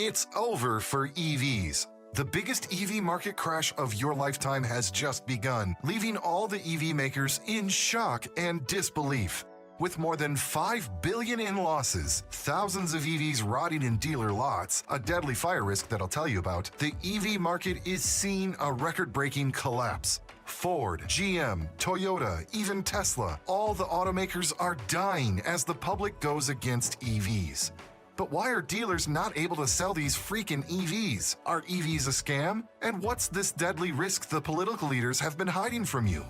It's over for EVs. The biggest EV market crash of your lifetime has just begun, leaving all the EV makers in shock and disbelief. With more than $5 billion in losses, thousands of EVs rotting in dealer lots, a deadly fire risk that I'll tell you about, the EV market is seeing a record-breaking collapse. Ford, GM, Toyota, even Tesla, all the automakers are dying as the public goes against EVs. But why are dealers not able to sell these freaking EVs? Are EVs a scam? And what's this deadly risk the political leaders have been hiding from you?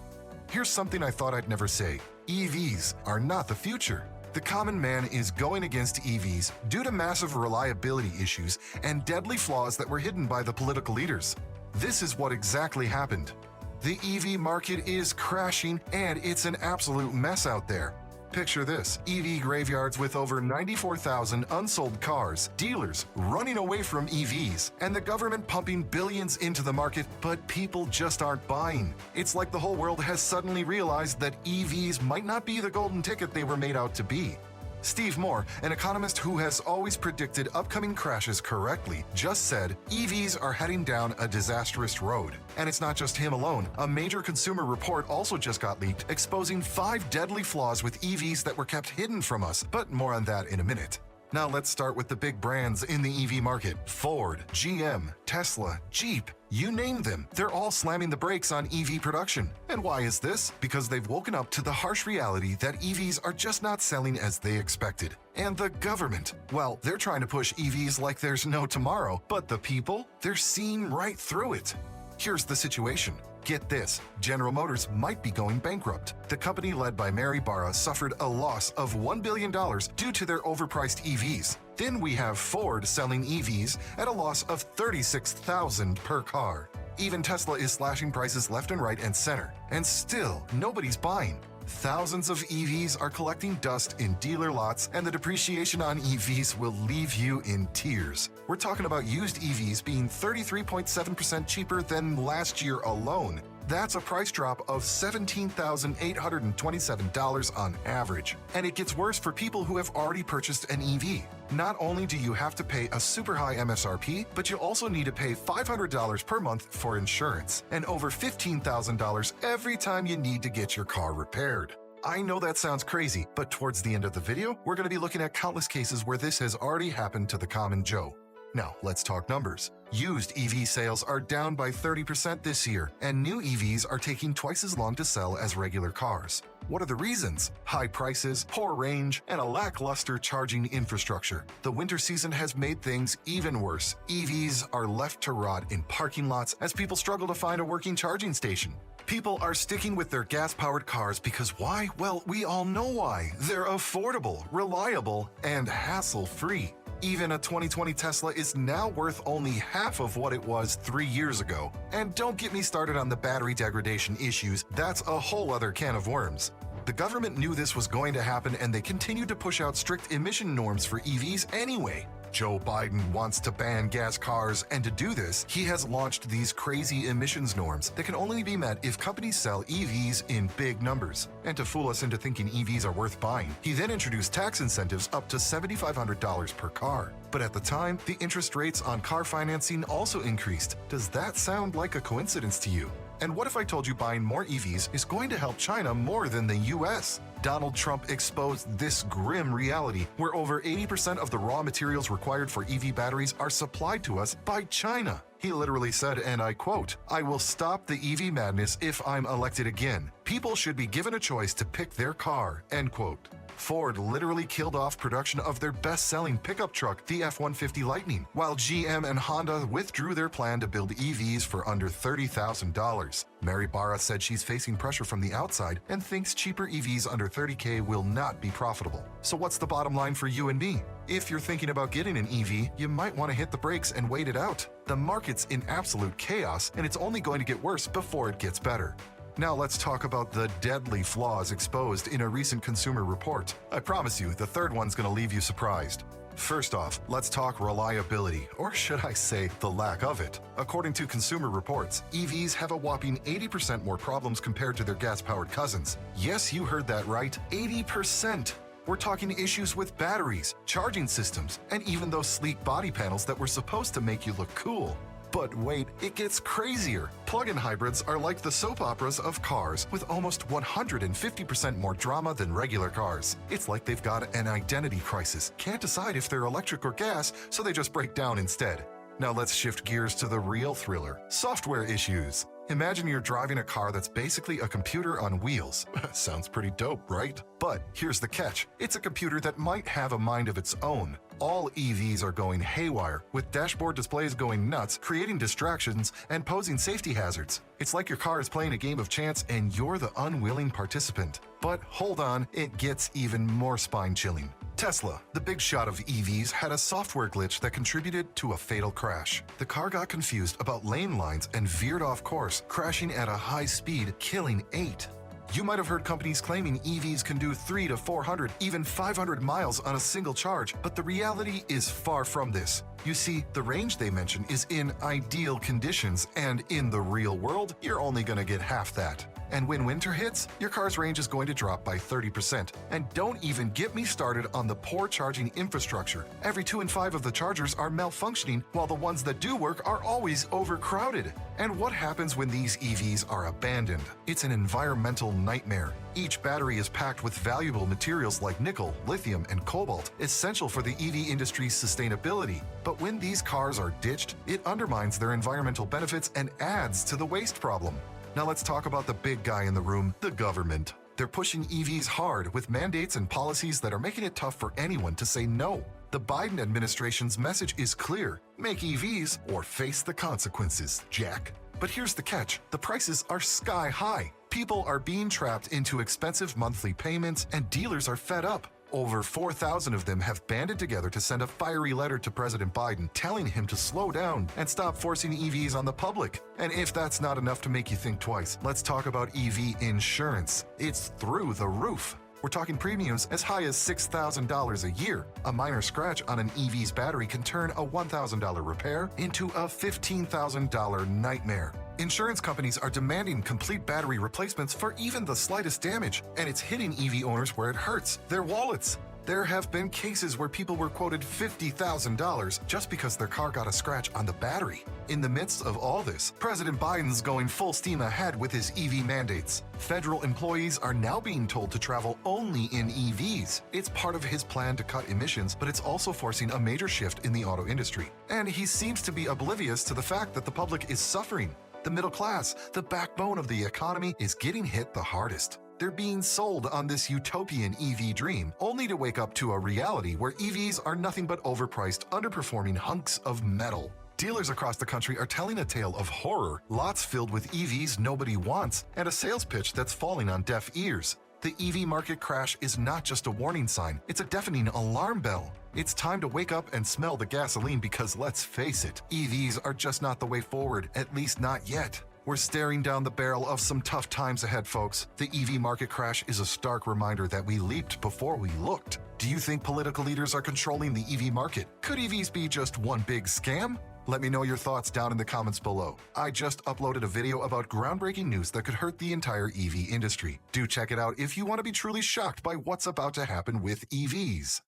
Here's something I thought I'd never say. EVs are not the future. The common man is going against EVs due to massive reliability issues and deadly flaws that were hidden by the political leaders. This is what exactly happened. The EV market is crashing and it's an absolute mess out there. Picture this, EV graveyards with over 94,000 unsold cars, dealers running away from EVs, and the government pumping billions into the market, but people just aren't buying. It's like the whole world has suddenly realized that EVs might not be the golden ticket they were made out to be. Steve Moore, an economist who has always predicted upcoming crashes correctly, just said EVs are heading down a disastrous road. And it's not just him alone. A major consumer report also just got leaked, exposing 5 deadly flaws with EVs that were kept hidden from us, but more on that in a minute. Now let's start with the big brands in the EV market. Ford, GM, Tesla, Jeep, you name them, they're all slamming the brakes on EV production. And why is this? Because they've woken up to the harsh reality that EVs are just not selling as they expected. And the government, well, they're trying to push EVs like there's no tomorrow, but the people, they're seeing right through it. Here's the situation. Get this, General Motors might be going bankrupt. The company led by Mary Barra suffered a loss of $1 billion due to their overpriced EVs. Then we have Ford selling EVs at a loss of $36,000 per car. Even Tesla is slashing prices left and right and center, and still nobody's buying. Thousands of EVs are collecting dust in dealer lots, and the depreciation on EVs will leave you in tears. We're talking about used EVs being 33.7% cheaper than last year alone. That's a price drop of $17,827 on average. And it gets worse for people who have already purchased an EV. Not only do you have to pay a super high MSRP, but you also need to pay $500 per month for insurance and over $15,000 every time you need to get your car repaired. I know that sounds crazy, but towards the end of the video, we're going to be looking at countless cases where this has already happened to the common Joe. Now, let's talk numbers. Used EV sales are down by 30% this year, and new EVs are taking twice as long to sell as regular cars. What are the reasons? High prices, poor range, and a lackluster charging infrastructure. The winter season has made things even worse. EVs are left to rot in parking lots as people struggle to find a working charging station. People are sticking with their gas-powered cars because why? Well, we all know why. They're affordable, reliable, and hassle-free. Even a 2020 Tesla is now worth only half of what it was 3 years ago. And don't get me started on the battery degradation issues, that's a whole other can of worms. The government knew this was going to happen and they continued to push out strict emission norms for EVs anyway. Joe Biden wants to ban gas cars, and to do this, he has launched these crazy emissions norms that can only be met if companies sell EVs in big numbers. And to fool us into thinking EVs are worth buying, he then introduced tax incentives up to $7,500 per car. But at the time, the interest rates on car financing also increased. Does that sound like a coincidence to you? And what if I told you buying more EVs is going to help China more than the US? Donald Trump exposed this grim reality where over 80% of the raw materials required for EV batteries are supplied to us by China. He literally said, and I quote, "I will stop the EV madness if I'm elected again. People should be given a choice to pick their car," end quote. Ford literally killed off production of their best-selling pickup truck, the F-150 Lightning, while GM and Honda withdrew their plan to build EVs for under $30,000. Mary Barra said she's facing pressure from the outside and thinks cheaper EVs under $30K will not be profitable. So what's the bottom line for you and me? If you're thinking about getting an EV, you might want to hit the brakes and wait it out. The market's in absolute chaos, and it's only going to get worse before it gets better. Now let's talk about the deadly flaws exposed in a recent consumer report. I promise you, the third one's going to leave you surprised. First off, let's talk reliability, or should I say, the lack of it. According to Consumer Reports, EVs have a whopping 80% more problems compared to their gas-powered cousins. Yes, you heard that right, 80%! We're talking issues with batteries, charging systems, and even those sleek body panels that were supposed to make you look cool. But wait, it gets crazier. Plug-in hybrids are like the soap operas of cars, with almost 150% more drama than regular cars. It's like they've got an identity crisis, can't decide if they're electric or gas, so they just break down instead. Now let's shift gears to the real thriller, software issues. Imagine you're driving a car that's basically a computer on wheels. Sounds pretty dope, right? But here's the catch. It's a computer that might have a mind of its own. All EVs are going haywire, with dashboard displays going nuts, creating distractions, and posing safety hazards. It's like your car is playing a game of chance and you're the unwilling participant. But hold on, it gets even more spine-chilling. Tesla, the big shot of EVs, had a software glitch that contributed to a fatal crash. The car got confused about lane lines and veered off course, crashing at a high speed, killing 8. You might have heard companies claiming EVs can do 300 to 400, even 500 miles on a single charge, but the reality is far from this. You see, the range they mention is in ideal conditions, and in the real world, you're only gonna get half that. And when winter hits, your car's range is going to drop by 30%. And don't even get me started on the poor charging infrastructure. Every 2 in 5 of the chargers are malfunctioning, while the ones that do work are always overcrowded. And what happens when these EVs are abandoned? It's an environmental nightmare. Each battery is packed with valuable materials like nickel, lithium, and cobalt, essential for the EV industry's sustainability. But when these cars are ditched, it undermines their environmental benefits and adds to the waste problem. Now let's talk about the big guy in the room, the government. They're pushing EVs hard with mandates and policies that are making it tough for anyone to say no. The Biden administration's message is clear: make EVs or face the consequences, Jack. But here's the catch: the prices are sky high. People are being trapped into expensive monthly payments, and dealers are fed up. Over 4,000 of them have banded together to send a fiery letter to President Biden telling him to slow down and stop forcing EVs on the public. And if that's not enough to make you think twice, let's talk about EV insurance. It's through the roof. We're talking premiums as high as $6,000 a year. A minor scratch on an EV's battery can turn a $1,000 repair into a $15,000 nightmare. Insurance companies are demanding complete battery replacements for even the slightest damage, and it's hitting EV owners where it hurts, their wallets. There have been cases where people were quoted $50,000 just because their car got a scratch on the battery. In the midst of all this, President Biden's going full steam ahead with his EV mandates. Federal employees are now being told to travel only in EVs. It's part of his plan to cut emissions, but it's also forcing a major shift in the auto industry. And he seems to be oblivious to the fact that the public is suffering. The middle class, the backbone of the economy, is getting hit the hardest. They're being sold on this utopian EV dream, only to wake up to a reality where EVs are nothing but overpriced, underperforming hunks of metal. Dealers across the country are telling a tale of horror, lots filled with EVs nobody wants, and a sales pitch that's falling on deaf ears. The EV market crash is not just a warning sign, it's a deafening alarm bell. It's time to wake up and smell the gasoline because let's face it, EVs are just not the way forward, at least not yet. We're staring down the barrel of some tough times ahead, folks. The EV market crash is a stark reminder that we leaped before we looked. Do you think political leaders are controlling the EV market? Could EVs be just one big scam? Let me know your thoughts down in the comments below. I just uploaded a video about groundbreaking news that could hurt the entire EV industry. Do check it out if you want to be truly shocked by what's about to happen with EVs.